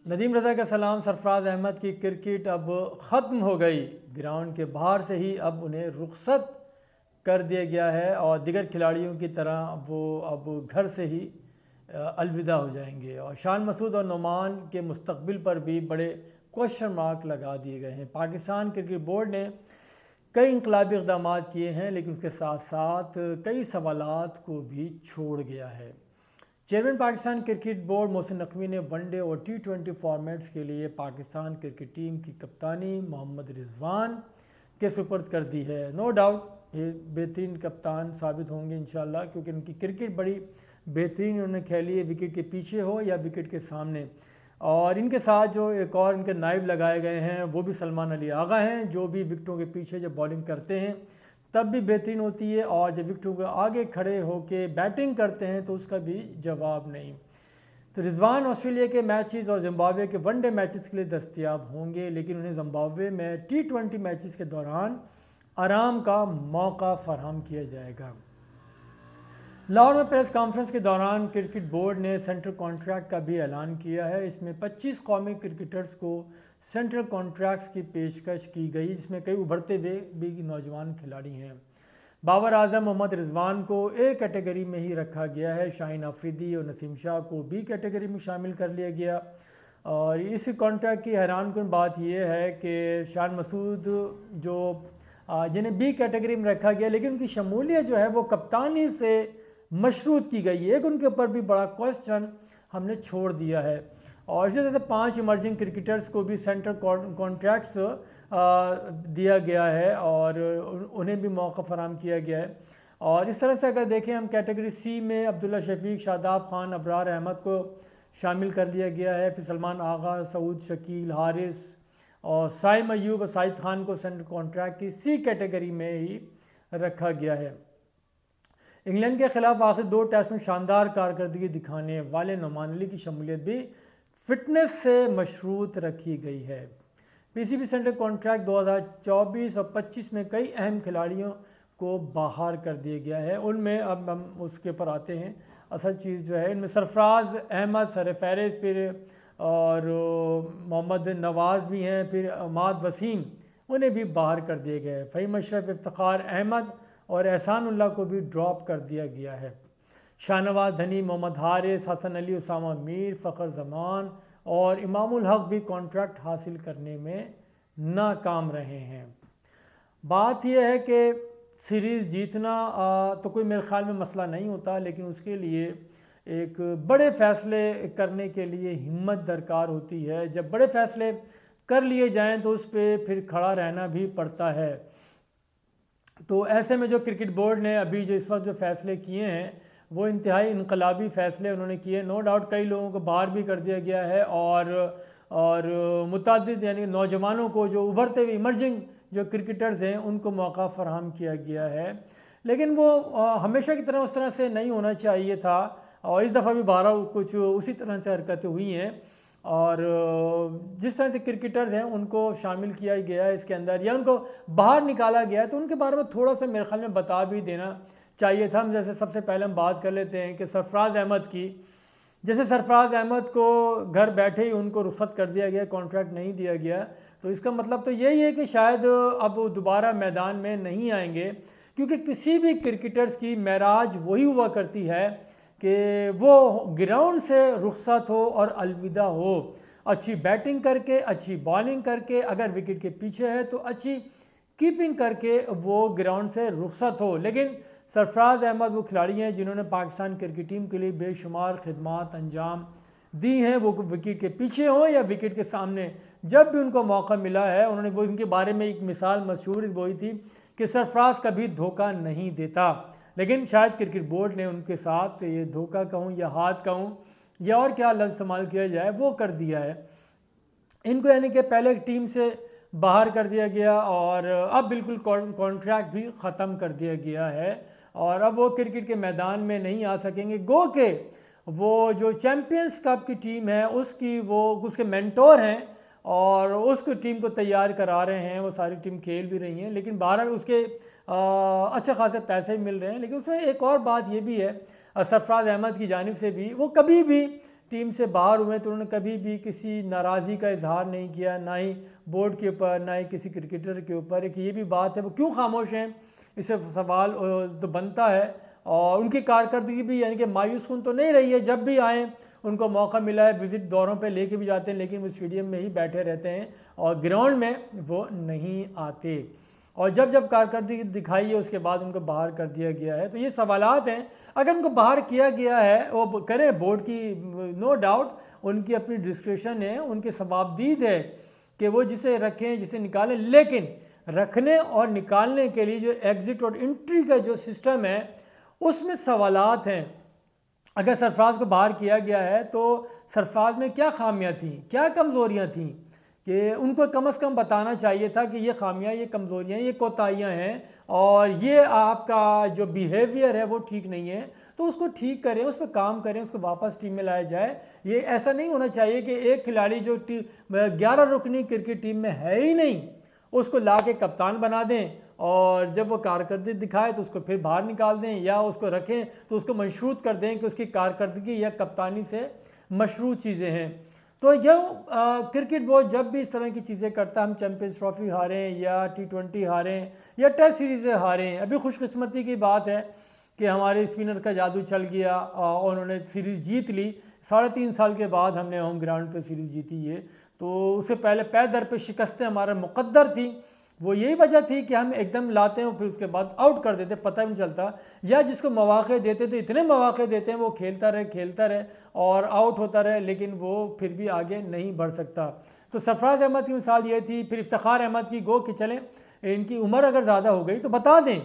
नदीम रज़ा का सलाम। सरफराज अहमद की क्रिकेट अब ख़त्म हो गई। ग्राउंड के बाहर से ही अब उन्हें रुखसत कर दिया गया है और दिगर खिलाड़ियों की तरह वो अब घर से ही अलविदा हो जाएंगे। और शान मसूद और नुमान के मुस्तकबिल पर भी बड़े क्वेश्चन मार्क लगा दिए गए हैं। पाकिस्तान क्रिकेट बोर्ड ने कई इंकलाबी इक़दाम किए हैं, लेकिन उसके साथ साथ कई सवालात को भी छोड़ गया है। Chairman Pakistan cricket board Mohsin Naqvi ने वनडे और T20 फॉर्मेट्स के लिए पाकिस्तान क्रिकेट टीम की कप्तानी मोहम्मद रिजवान के सुपर्द कर दी है। नो डाउट ये बेहतरीन कप्तान साबित होंगे इंशाल्लाह, क्योंकि उनकी क्रिकेट बड़ी बेहतरीन उन्होंने खेली है, विकेट के पीछे हो या विकेट के सामने। और इनके साथ जो एक और इनके नायब लगाए गए हैं वो भी सलमान अली आगा हैं, जो भी विकेटों के पीछे जब बॉलिंग करते हैं तब भी बेहतरीन होती है, और जब विकेटों के आगे खड़े होकर बैटिंग करते हैं तो उसका भी जवाब नहीं। तो रिजवान ऑस्ट्रेलिया के मैचेस और जिम्बाब्वे के वनडे मैचेस के लिए दस्तयाब होंगे, लेकिन उन्हें जिम्बाब्वे में T20 मैचेस के दौरान आराम का मौका फराहम किया जाएगा। लाहौर में प्रेस कॉन्फ्रेंस के दौरान क्रिकेट बोर्ड ने सेंट्रल कॉन्ट्रैक्ट का भी ऐलान किया है। इसमें 25 कौमी क्रिकेटर्स को सेंट्रल कॉन्ट्रैक्ट्स की पेशकश की गई, जिसमें कई उभरते हुए भी नौजवान खिलाड़ी हैं। बाबर आजम मोहम्मद रिजवान को ए कैटेगरी में ही रखा गया है। शाहीन अफरीदी और नसीम शाह को बी कैटेगरी में शामिल कर लिया गया। और इस कॉन्ट्रैक्ट की हैरानकुन बात यह है कि शान मसूद जो जिन्हें बी कैटेगरी में रखा गया, लेकिन उनकी शमूलियत जो है वो कप्तानी से मशरूत की गई है। उनके ऊपर भी बड़ा क्वेश्चन हमने छोड़ दिया है। और इसी तरह से 5 इमर्जिंग क्रिकेटर्स को भी सेंट्रल कॉन्ट्रैक्ट्स दिया गया है और उन्हें भी मौका फराहम किया गया है। और इस तरह से अगर देखें हम कैटेगरी सी में अब्दुल्ला शफीक, शादाब खान, अबरार अहमद को शामिल कर लिया गया है। फिर सलमान आगा, सऊद शकील, हारिस और साइम अयूब और साइद खान को सेंट्रल कॉन्ट्रैक्ट की सी कैटेगरी में ही रखा गया है। इंग्लैंड के खिलाफ आखिर 2 टेस्ट में शानदार कारकर्दगी दिखाने वाले नुमान अली की शमूलियत भी फिटनेस से मशरूत रखी गई है। पीसीबी सेंट्रल कॉन्ट्रैक्ट 2024 और 25 में कई अहम खिलाड़ियों को बाहर कर दिया गया है। उनमें अब हम उसके ऊपर आते हैं। असल चीज़ जो है इनमें सरफराज अहमद, सरफहरिस्त, फिर और मोहम्मद नवाज़ भी हैं, फिर अमाद वसीम, उन्हें भी बाहर कर दिए गए। फ़हीम अशरफ, इफ्तिखार अहमद और एहसानुल्लाह को भी ड्रॉप कर दिया गया है। शाहनवाज धनी, मोहम्मद हारिस, हसन अली, उसामा मीर, फ़खर जमान और इमामुल हक भी कॉन्ट्रैक्ट हासिल करने में नाकाम रहे हैं। बात यह है कि सीरीज़ जीतना तो कोई मेरे ख्याल में मसला नहीं होता, लेकिन उसके लिए एक बड़े फ़ैसले करने के लिए हिम्मत दरकार होती है। जब बड़े फ़ैसले कर लिए जाएं तो उस पर फिर खड़ा रहना भी पड़ता है। तो ऐसे में जो क्रिकेट बोर्ड ने अभी जो इस वक्त जो फ़ैसले किए हैं वो इंतहाई इनकलाबी फ़ैसले उन्होंने किए। नो डाउट कई लोगों को बाहर भी कर दिया गया है और मुतादिद यानी नौजवानों को जो उभरते हुए इमर्जिंग जो क्रिकेटर्स हैं उनको मौका फराहम किया गया है, लेकिन वो हमेशा की तरह उस तरह से नहीं होना चाहिए था। और इस दफ़ा भी 12 कुछ उसी तरह से हरकतें हुई हैं और जिस तरह से क्रिकेटर्स हैं उनको शामिल किया गया है इसके अंदर या उनको बाहर निकाला गया है, तो उनके बारे में थोड़ा सा मेरे ख्याल में बता भी देना चाहिए था। हम जैसे सबसे पहले हम बात कर लेते हैं कि सरफराज अहमद की। जैसे सरफराज अहमद को घर बैठे ही उनको रुखसत कर दिया गया, कॉन्ट्रैक्ट नहीं दिया गया, तो इसका मतलब तो यही है कि शायद अब दोबारा मैदान में नहीं आएंगे, क्योंकि किसी भी क्रिकेटर्स की महराज वही हुआ करती है कि वो ग्राउंड से रुखसत हो और अलविदा हो, अच्छी बैटिंग करके, अच्छी बॉलिंग करके, अगर विकेट के पीछे है तो अच्छी कीपिंग करके वो ग्राउंड से रुखसत हो। लेकिन सरफराज अहमद वो खिलाड़ी हैं जिन्होंने पाकिस्तान क्रिकेट टीम के लिए बेशुमार खिदमात अंजाम दी हैं, वो विकेट के पीछे हो या विकेट के सामने, जब भी उनको मौका मिला है उन्होंने वो इनके बारे में एक मिसाल मशहूर वही थी कि सरफराज कभी धोखा नहीं देता। लेकिन शायद क्रिकेट बोर्ड ने उनके साथ ये धोखा कहूँ या हाथ कहूँ या और क्या लफ्ज़ इस्तेमाल किया जाए वो कर दिया है इनको, यानी कि पहले टीम से बाहर कर दिया गया और अब बिल्कुल कॉन्ट्रैक्ट भी ख़त्म कर दिया गया है और अब वो क्रिकेट के मैदान में नहीं आ सकेंगे। गो के वो जो चैम्पियंस कप की टीम है उसकी वो उसके मेंटोर हैं और उसको टीम को तैयार करा रहे हैं, वो सारी टीम खेल भी रही हैं, लेकिन 12 उसके अच्छे खासे पैसे मिल रहे हैं। लेकिन उसमें एक और बात ये भी है सरफराज अहमद की जानिब से भी, वो कभी भी टीम से बाहर हुए तो उन्होंने कभी भी किसी नाराज़गी का इजहार नहीं किया, ना ही बोर्ड के ऊपर, ना ही किसी क्रिकेटर के ऊपर। एक ये भी बात है, वो क्यों खामोश हैं, इससे सवाल तो बनता है। और उनकी कारकर्दगी भी यानी कि मायूस कुन तो नहीं रही है। जब भी आए उनको मौका मिला है, विजिट दौरों पे लेके भी जाते हैं, लेकिन वो स्टेडियम में ही बैठे रहते हैं और ग्राउंड में वो नहीं आते। और जब जब कारकर्दगी दिखाई है उसके बाद उनको बाहर कर दिया गया है। तो ये सवालात हैं, अगर उनको बाहर किया गया है वो करें, बोर्ड की नो डाउट उनकी अपनी डिस्क्रिप्शन है, उनके सवाबदीद है कि वो जिसे रखें जिसे निकालें, लेकिन रखने और निकालने के लिए जो एग्ज़िट और एंट्री का जो सिस्टम है उसमें सवालात हैं। अगर सरफराज को बाहर किया गया है तो सरफराज में क्या खामियां थी, क्या कमज़ोरियां थी, कि उनको कम से कम बताना चाहिए था कि ये खामियां, ये कमज़ोरियां, ये कोताहियां हैं और ये आपका जो बिहेवियर है वो ठीक नहीं है, तो उसको ठीक करें, उस पर काम करें, उसको वापस टीम में लाया जाए। ये ऐसा नहीं होना चाहिए कि एक खिलाड़ी जो 11 रुकनी क्रिकेट टीम में है ही नहीं उसको ला के कप्तान बना दें और जब वो कारकर्दगी दिखाए तो उसको फिर बाहर निकाल दें, या उसको रखें तो उसको मशरूत कर दें कि उसकी कारकर्दगी या कप्तानी से मशरूत चीज़ें हैं। तो यह क्रिकेट बोर्ड जब भी इस तरह की चीज़ें करता है, हम चैंपियंस ट्रॉफी हारें या T20 हारें या टेस्ट सीरीज़ें हारें, अभी खुशकिस्मती की बात है कि हमारे स्पिनर का जादू चल गया और उन्होंने सीरीज़ जीत ली। 3.5 साल के बाद हमने होम ग्राउंड पर सीरीज़ जीती है। तो उससे पहले पै दर पे शिकस्तें हमारा मुकद्दर थी। वो यही वजह थी कि हम एकदम लाते हैं और फिर उसके बाद आउट कर देते, पता भी नहीं चलता, या जिसको मौक़े देते तो इतने मौक़े देते हैं वो खेलता रहे और आउट होता रहे, लेकिन वो फिर भी आगे नहीं बढ़ सकता। तो सरफराज अहमद की मिसाल ये थी। फिर इफ्तिखार अहमद की, गो कि चलें इनकी उम्र अगर ज़्यादा हो गई तो बता दें,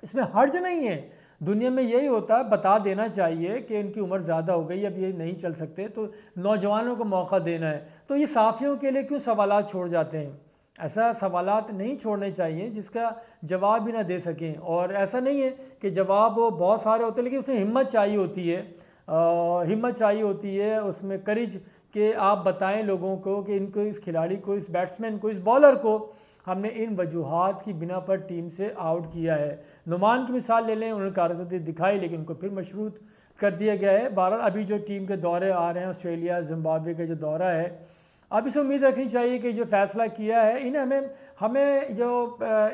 इसमें हर्ज नहीं है। दुनिया में यही होता है, बता देना चाहिए कि इनकी उम्र ज़्यादा हो गई, अब ये नहीं चल सकते, तो नौजवानों को मौका देना है। तो ये साफ़ियों के लिए क्यों सवालात छोड़ जाते हैं? ऐसा सवालात नहीं छोड़ने चाहिए जिसका जवाब भी ना दे सकें। और ऐसा नहीं है कि जवाब वो बहुत सारे होते हैं, लेकिन उसमें हिम्मत चाहिए होती है, हिम्मत चाहिए होती है उसमें, करेज कि आप बताएं लोगों को कि इनको, इस खिलाड़ी को, इस बैट्समैन को, इस बॉलर को हमने इन वजूहात की बिना पर टीम से आउट किया है। नुमान की मिसाल ले लें, उन्होंने कारकर्दगी दिखाई लेकिन उनको फिर मशरूत कर दिया गया है। बहरहाल अभी जो टीम के दौरे आ रहे हैं, ऑस्ट्रेलिया, जिम्बाब्वे का जो दौरा है, अब इसे उम्मीद रखनी चाहिए कि जो फ़ैसला किया है इन्हें हमें जो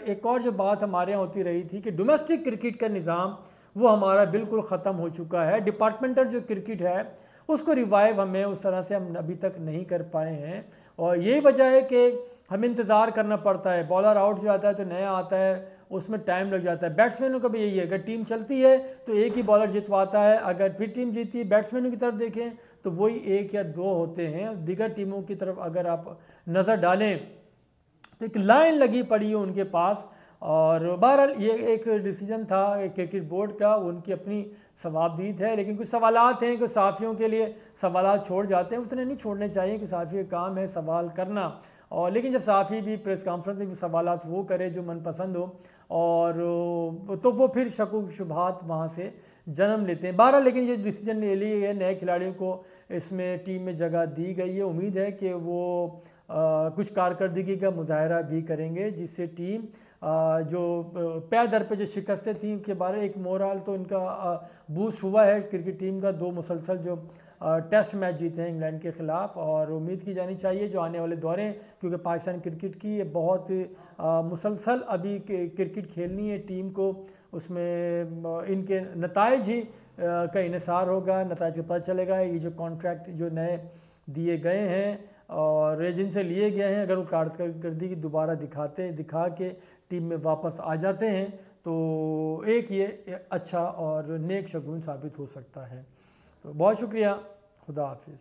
एक और जो बात हमारे यहाँ होती रही थी कि डोमेस्टिक क्रिकेट का निज़ाम वो हमारा बिल्कुल ख़त्म हो चुका है। डिपार्टमेंटल जो क्रिकेट है उसको रिवाइव हमें उस तरह से हम अभी तक नहीं कर पाए हैं, और यही वजह है कि हमें इंतज़ार करना पड़ता है। बॉलर आउट हो जाता है तो नया आता है, उसमें टाइम लग जाता है। बैट्समैनों का भी यही है, अगर टीम चलती है तो एक ही बॉलर जितवाता है, अगर फिर टीम जीती है, बैट्समैनों की तरफ देखें तो वही 1 या 2 होते हैं। दीगर टीमों की तरफ अगर आप नज़र डालें तो एक लाइन लगी पड़ी है उनके पास। और बहरहाल ये एक डिसीजन था क्रिकेट बोर्ड का, उनकी अपनी सवाबदीद है, लेकिन कुछ सवालात हैं, कुछ साफ़ियों के लिए सवालात छोड़ जाते हैं, उतने नहीं छोड़ने चाहिए कि साफ़ी का काम है सवाल करना। और लेकिन जब साफ़ी भी प्रेस कॉन्फ्रेंस में भी सवालात वो करे जो मनपसंद हो, और तो वो फिर शक शुबहात वहाँ से जन्म लेते हैं। बहरहाल लेकिन ये डिसीजन ले लिए गए, नए खिलाड़ियों को इसमें टीम में जगह दी गई है। उम्मीद है कि वो कुछ कारकर्दगी का मुजाहरा भी करेंगे, जिससे टीम जो पै दर पे जो शिकस्तें थी के बारे एक मोरल तो इनका बूस्ट हुआ है। क्रिकेट टीम का 2 मुसलसल जो टेस्ट मैच जीते हैं इंग्लैंड के ख़िलाफ़, और उम्मीद की जानी चाहिए जो आने वाले दौरे, क्योंकि पाकिस्तान क्रिकेट की ये बहुत मुसलसल अभी क्रिकेट खेलनी है टीम को, उसमें इनके नताइज ही का इन्हिसार होगा, नताइज का पता चलेगा। ये जो कॉन्ट्रैक्ट जो नए दिए गए हैं और जिनसे लिए गए हैं, अगर वो कारकर्दगी दोबारा दिखा के टीम में वापस आ जाते हैं तो एक ये अच्छा और नेक शगुन साबित हो सकता है। तो बहुत शुक्रिया, खुदा हाफिज़।